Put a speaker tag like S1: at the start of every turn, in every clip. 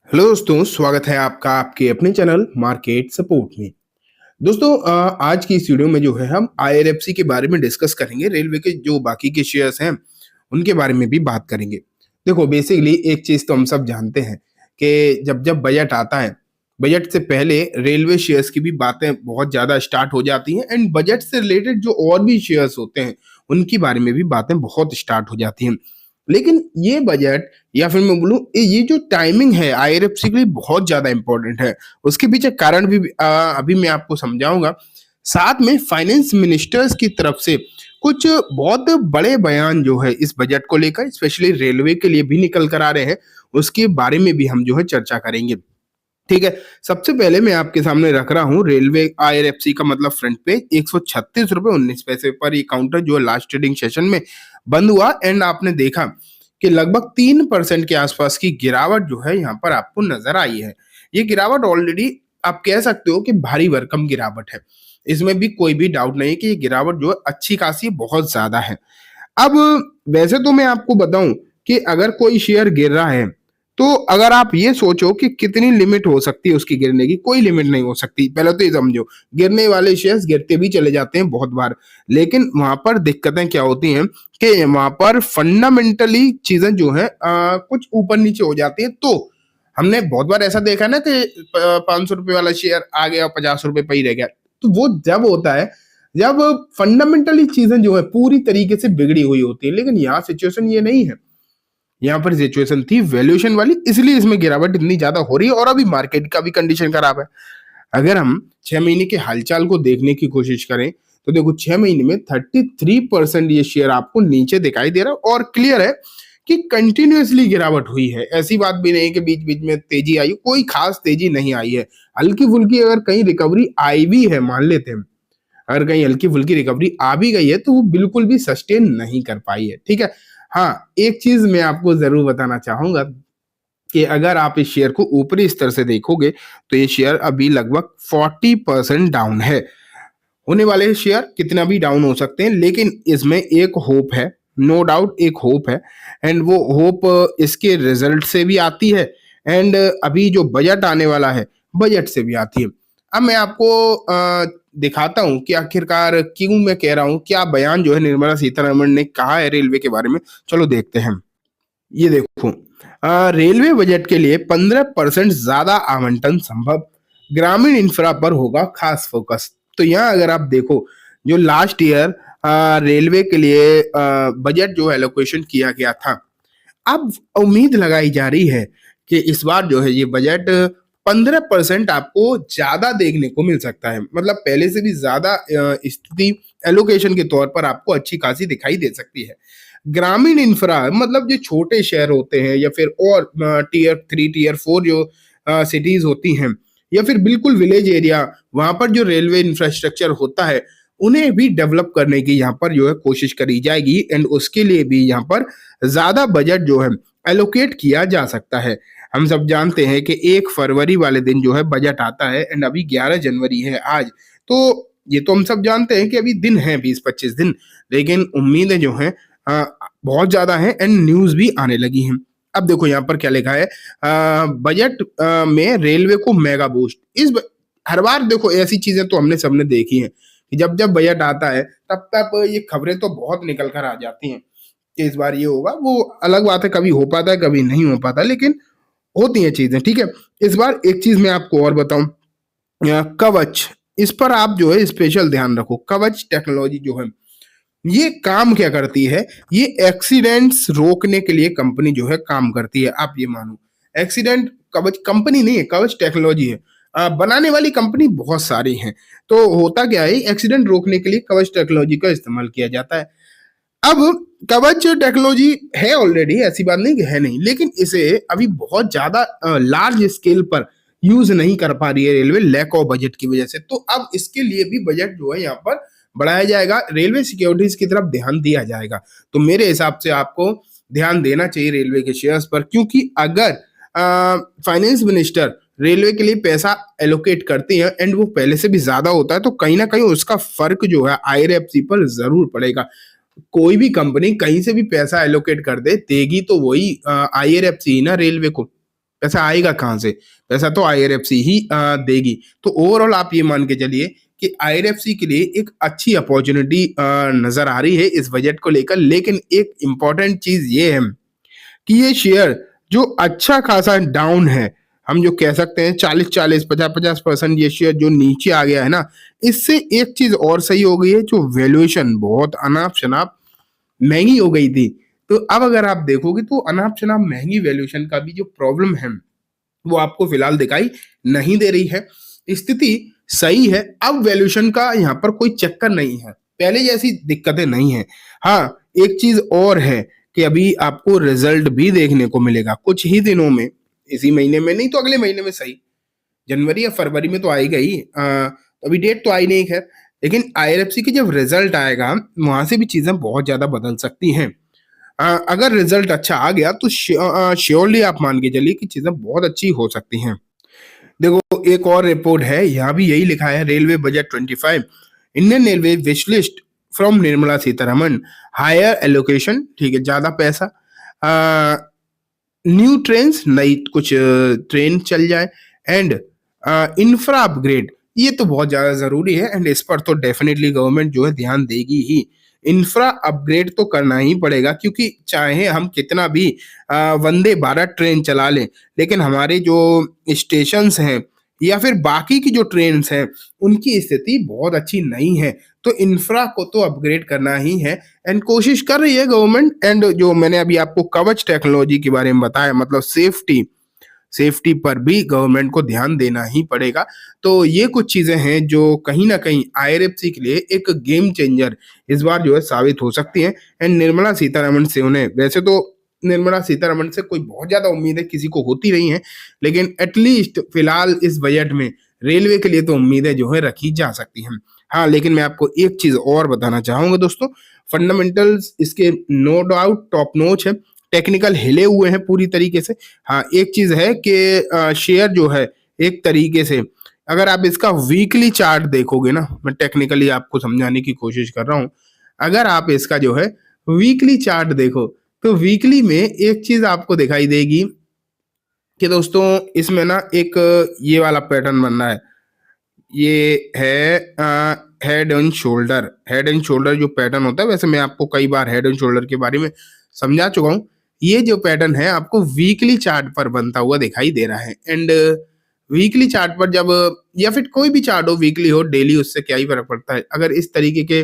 S1: Hello दोस्तों, स्वागत है आपका आपके अपने चैनल मार्केट सपोर्ट में। दोस्तों, आज की इस वीडियो में जो है हम आईआरएफसी के बारे में डिस्कस करेंगे। रेलवे के जो बाकी के शेयर्स हैं उनके बारे में भी बात करेंगे। देखो, बेसिकली एक चीज तो हम सब जानते हैं कि जब जब बजट आता है, बजट से पहले रेलवे शेयर्स की भी बातें बहुत ज्यादा स्टार्ट हो जाती हैं एंड बजट से रिलेटेड जो और भी शेयर्स होते हैं उनके बारे में भी बातें बहुत स्टार्ट हो जाती हैं। लेकिन ये बजट या फिर मैं बोलूँ ये जो टाइमिंग है आईआरएफसी के लिए बहुत ज्यादा इंपॉर्टेंट है। उसके पीछे कारण भी अभी मैं आपको समझाऊंगा। साथ में फाइनेंस मिनिस्टर्स की तरफ से कुछ बहुत बड़े बयान जो है इस बजट को लेकर स्पेशली रेलवे के लिए भी निकल कर आ रहे हैं। उसके बारे में भी हम जो है चर्चा करेंगे। ठीक है, सबसे पहले मैं आपके सामने रख रहा हूँ रेलवे आईआरएफसी का मतलब फ्रंट पेज 136 रुपए 19 पैसे पर ये काउंटर जो लास्ट ट्रेडिंग सेशन में बंद हुआ एंड आपने देखा कि लगभग 3% के आसपास की गिरावट जो है यहाँ पर आपको नजर आई है। ये गिरावट ऑलरेडी आप कह सकते हो कि भारी भरकम गिरावट है। इसमें भी कोई भी डाउट नहीं है कि ये गिरावट जो है अच्छी खासी बहुत ज्यादा है। अब वैसे तो मैं आपको बताऊं कि अगर कोई शेयर गिर रहा है तो अगर आप ये सोचो कि कितनी लिमिट हो सकती है उसकी गिरने की, कोई लिमिट नहीं हो सकती। पहले तो ये समझो, गिरने वाले शेयर्स गिरते भी चले जाते हैं बहुत बार, लेकिन वहां पर दिक्कतें क्या होती हैं कि वहां पर फंडामेंटली चीजें जो है कुछ ऊपर नीचे हो जाती है। तो हमने बहुत बार ऐसा देखा ना कि 500 रुपए वाला शेयर आ गया और 50 रुपए पे ही रह गया। तो वो जब होता है जब फंडामेंटली चीजें जो है पूरी तरीके से बिगड़ी हुई होती है, लेकिन यहाँ सिचुएशन ये नहीं है। यहाँ पर सिचुएशन थी वैल्यूएशन वाली, इसलिए इसमें गिरावट इतनी ज्यादा हो रही है और अभी मार्केट का भी कंडीशन खराब है। अगर हम 6 महीने के हालचाल को देखने की कोशिश करें तो देखो 6 महीने में 33% ये शेयर आपको नीचे दिखाई दे रहा है और क्लियर है कि कंटिन्यूअसली गिरावट हुई है। ऐसी बात भी नहीं कि बीच बीच में तेजी आई, कोई खास तेजी नहीं आई है। हल्की फुल्की अगर कहीं रिकवरी आई भी है, मान लेते हैं, अगर कहीं हल्की फुल्की रिकवरी आ भी गई है तो वो बिल्कुल भी सस्टेन नहीं कर पाई है। ठीक है, हाँ, एक चीज मैं आपको जरूर बताना चाहूंगा कि अगर आप इस शेयर को ऊपरी स्तर से देखोगे तो ये शेयर अभी लगभग 40% डाउन है। होने वाले शेयर कितना भी डाउन हो सकते हैं, लेकिन इसमें एक होप है, नो डाउट एक होप है एंड वो होप इसके रिजल्ट से भी आती है एंड अभी जो बजट आने वाला है बजट से भी आती है। अब मैं आपको दिखाता हूं कि आखिरकार क्यों मैं कह रहा हूं, क्या बयान जो है निर्मला सीतारमण ने कहा है रेलवे के बारे में। चलो देखते हैं। ये देखो, रेलवे बजट के लिए 15% ज्यादा आवंटन संभव, ग्रामीण इंफ्रा पर होगा खास फोकस। तो यहाँ अगर आप देखो, जो लास्ट ईयर रेलवे के लिए बजट जो एलोकेशन किया गया था, अब उम्मीद लगाई जा रही है कि इस बार जो है ये बजट 15% आपको ज्यादा देखने को मिल सकता है। मतलब पहले से भी ज्यादा स्थिति एलोकेशन के तौर पर आपको अच्छी खासी दिखाई दे सकती है। ग्रामीण इंफ्रा मतलब जो छोटे शहर होते हैं या फिर और टियर 3 टियर 4 जो सिटीज होती हैं या फिर बिल्कुल विलेज एरिया, वहां पर जो रेलवे इंफ्रास्ट्रक्चर होता है उन्हें भी डेवलप करने की यहाँ पर जो है कोशिश करी जाएगी एंड उसके लिए भी यहाँ पर ज्यादा बजट जो है एलोकेट किया जा सकता है। हम सब जानते हैं कि 1 फरवरी वाले दिन जो है बजट आता है एंड अभी 11 जनवरी है आज। तो ये तो हम सब जानते हैं कि अभी दिन है 20-25 दिन, लेकिन उम्मीदें जो हैं बहुत ज्यादा हैं एंड न्यूज भी आने लगी हैं। अब देखो यहाँ पर क्या लिखा है, बजट में रेलवे को मेगा बूस्ट। हर बार देखो ऐसी चीजें तो हमने सबने देखी हैं कि जब जब बजट आता है तब तब ये खबरें तो बहुत निकल कर आ जाती हैं कि इस बार ये होगा। वो अलग बात है, कभी हो पाता है कभी नहीं हो पाता, लेकिन होती हैं चीजें। ठीक है, इस बार एक चीज मैं आपको और बताऊं, कवच, इस पर आप जो है स्पेशल ध्यान रखो। कवच टेक्नोलॉजी जो है ये काम क्या करती है, ये एक्सीडेंट्स रोकने के लिए कंपनी जो है काम करती है। आप ये मानो, एक्सीडेंट कवच कंपनी नहीं है, कवच टेक्नोलॉजी है। बनाने वाली कंपनी बहुत सारी हैं। तो होता क्या है, एक्सीडेंट रोकने के लिए कवच टेक्नोलॉजी का इस्तेमाल किया जाता है। अब कवच टेक्नोलॉजी है ऑलरेडी, ऐसी बात नहीं कि है नहीं, लेकिन इसे अभी बहुत ज्यादा लार्ज स्केल पर यूज नहीं कर पा रही है रेलवे, लैक ऑफ बजट की वजह से। तो अब इसके लिए भी बजट जो है यहाँ पर बढ़ाया जाएगा, रेलवे सिक्योरिटीज की तरफ ध्यान दिया जाएगा। तो मेरे हिसाब से आपको ध्यान देना चाहिए रेलवे के शेयर्स पर, क्योंकि अगर फाइनेंस मिनिस्टर रेलवे के लिए पैसा एलोकेट करती है एंड वो पहले से भी ज्यादा होता है तो कहीं ना कहीं उसका फर्क जो है आईआरएफसी पर जरूर पड़ेगा। कोई भी कंपनी कहीं से भी पैसा एलोकेट कर दे, देगी तो वही आईआरएफसी ना रेलवे को। पैसा आएगा कहाँ से? पैसा तो आईआरएफसी ही देगी। तो ओवरऑल आप ये मान के चलिए कि आईआरएफसी के लिए एक अच्छी अपॉर्चुनिटी नजर आ रही है इस बजट को लेकर। लेकिन एक इंपॉर्टेंट चीज ये है कि ये शेयर जो अच्छा खासा डाउन है, हम जो कह सकते हैं 40-40, 50-50% ये शेयर जो नीचे आ गया है ना, इससे एक चीज और सही हो गई है, जो वैल्यूएशन बहुत अनाप शनाप महंगी हो गई थी। तो अब अगर आप देखोगे तो अनाप शनाप महंगी वैल्यूएशन का भी जो प्रॉब्लम है वो आपको फिलहाल दिखाई नहीं दे रही है। स्थिति सही है, अब वैल्यूएशन का यहाँ पर कोई चक्कर नहीं है, पहले जैसी दिक्कतें नहीं है। हाँ, एक चीज और है कि अभी आपको रिजल्ट भी देखने को मिलेगा कुछ ही दिनों में, इसी महीने में नहीं तो अगले महीने में सही, जनवरी या फरवरी में तो आएगा ही। अभी डेट तो आई नहीं खैर, लेकिन आईआरएफसी की जब रिजल्ट आएगा वहां से भी चीजें बहुत ज्यादा बदल सकती हैं। अगर रिजल्ट अच्छा आ गया तो श्योरली आप मान के चलिए कि चीजें बहुत अच्छी हो सकती हैं। देखो एक और रिपोर्ट है, यहाँ भी यही लिखा है, railway budget 25, Indian railway wish list from Nirmala Sitharaman, higher allocation, ठीक है, ज्यादा पैसा, न्यू ट्रेन, नई कुछ ट्रेन चल जाए, एंड इंफ्रा अपग्रेड, ये तो बहुत ज्यादा जरूरी है एंड इस पर तो डेफिनेटली गवर्नमेंट जो है ध्यान देगी ही। इंफ्रा अपग्रेड तो करना ही पड़ेगा, क्योंकि चाहे हम कितना भी वंदे भारत ट्रेन चला लें, लेकिन हमारे जो स्टेशंस हैं या फिर बाकी की जो ट्रेन हैं उनकी स्थिति बहुत अच्छी नहीं है। तो इंफ्रा को तो अपग्रेड करना ही है एंड कोशिश कर रही है गवर्नमेंट। एंड जो मैंने अभी आपको कवच टेक्नोलॉजी के बारे में बताया, मतलब सेफ्टी पर भी गवर्नमेंट को ध्यान देना ही पड़ेगा। तो ये कुछ चीजें हैं जो कहीं ना कहीं आईआरएफसी के लिए एक गेम चेंजर इस बार जो है साबित हो सकती हैं। एंड निर्मला सीतारमण से उन्हें, वैसे तो निर्मला सीतारमण से कोई बहुत ज्यादा उम्मीदें किसी को होती नहीं है, लेकिन एटलीस्ट फिलहाल इस बजट में रेलवे के लिए तो उम्मीदें जो है रखी जा सकती हैं। हाँ, लेकिन मैं आपको एक चीज और बताना चाहूंगा दोस्तों, फंडामेंटल्स इसके नो डाउट टॉप नॉच है, टेक्निकल हिले हुए हैं पूरी तरीके से। हाँ, एक चीज है कि शेयर जो है एक तरीके से, अगर आप इसका वीकली चार्ट देखोगे ना, मैं टेक्निकली आपको समझाने की कोशिश कर रहा हूँ, अगर आप इसका जो है वीकली चार्ट देखो तो वीकली में एक चीज आपको दिखाई देगी कि दोस्तों इसमें ना एक ये वाला पैटर्न बन रहा है, ये है हेड एंड शोल्डर जो पैटर्न होता है, वैसे मैं आपको कई बार हेड एंड शोल्डर के बारे में समझा चुका हूँ। ये जो पैटर्न है आपको वीकली चार्ट पर बनता हुआ दिखाई दे रहा है। एंड वीकली चार्ट पर जब, या फिर कोई भी चार्ट हो, वीकली हो डेली, उससे क्या ही फर्क पड़ता है, अगर इस तरीके के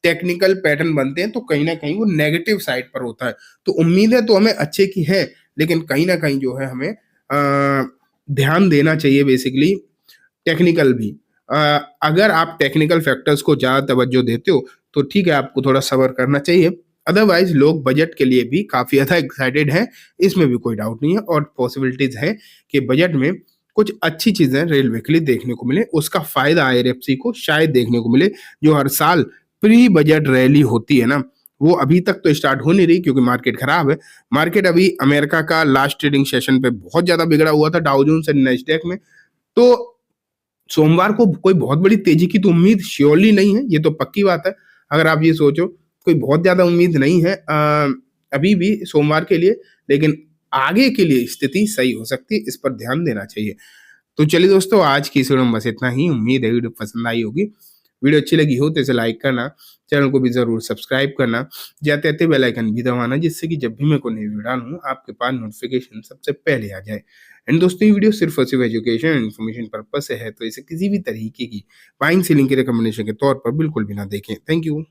S1: टेक्निकल पैटर्न बनते हैं तो कहीं ना कहीं वो नेगेटिव साइड पर होता है। तो उम्मीदें तो हमें अच्छे की है, लेकिन कहीं ना कहीं जो है हमें ध्यान देना चाहिए बेसिकली टेक्निकल भी। अगर आप टेक्निकल फैक्टर्स को ज्यादा तवज्जो देते हो तो ठीक है, आपको थोड़ा सब्र करना चाहिए। अदरवाइज लोग बजट के लिए भी काफी ज्यादा एक्साइटेड हैं, इसमें भी कोई डाउट नहीं है, और पॉसिबिलिटीज है कि बजट में कुछ अच्छी चीजें रेलवे के लिए देखने को मिले, उसका फायदा आईआरएफसी को शायद देखने को मिले। जो हर साल प्री बजट रैली होती है ना, वो अभी तक तो स्टार्ट हो नहीं रही क्योंकि मार्केट खराब है। मार्केट अभी अमेरिका का लास्ट ट्रेडिंग सेशन पे बहुत ज्यादा बिगड़ा हुआ था, डाउ जोन्स एंड नैस्डैक में। तो सोमवार को कोई बहुत बड़ी तेजी की तो उम्मीद श्योरली नहीं है, ये तो पक्की बात है। अगर आप ये सोचो, कोई बहुत ज्यादा उम्मीद नहीं है अभी भी सोमवार के लिए, लेकिन आगे के लिए स्थिति सही हो सकती है, इस पर ध्यान देना चाहिए। तो चलिए दोस्तों, आज की इस वीडियो में बस इतना ही। उम्मीद है वीडियो पसंद आई होगी। वीडियो अच्छी लगी हो तो इसे लाइक करना, चैनल को भी जरूर सब्सक्राइब करना, जाते जाते बेल आइकन भी दबाना, जिससे कि जब भी मैं कोई नई वीडियो डालूं आपके पास नोटिफिकेशन सबसे पहले आ जाए। एंड दोस्तों, ये वीडियो सिर्फ और सिर्फ एजुकेशन एंड इन्फॉर्मेशन पर्पज से है, तो इसे किसी भी तरीके की बाइंग सेलिंग के रिकमेंडेशन के तौर पर बिल्कुल भी ना देखें। Thank you.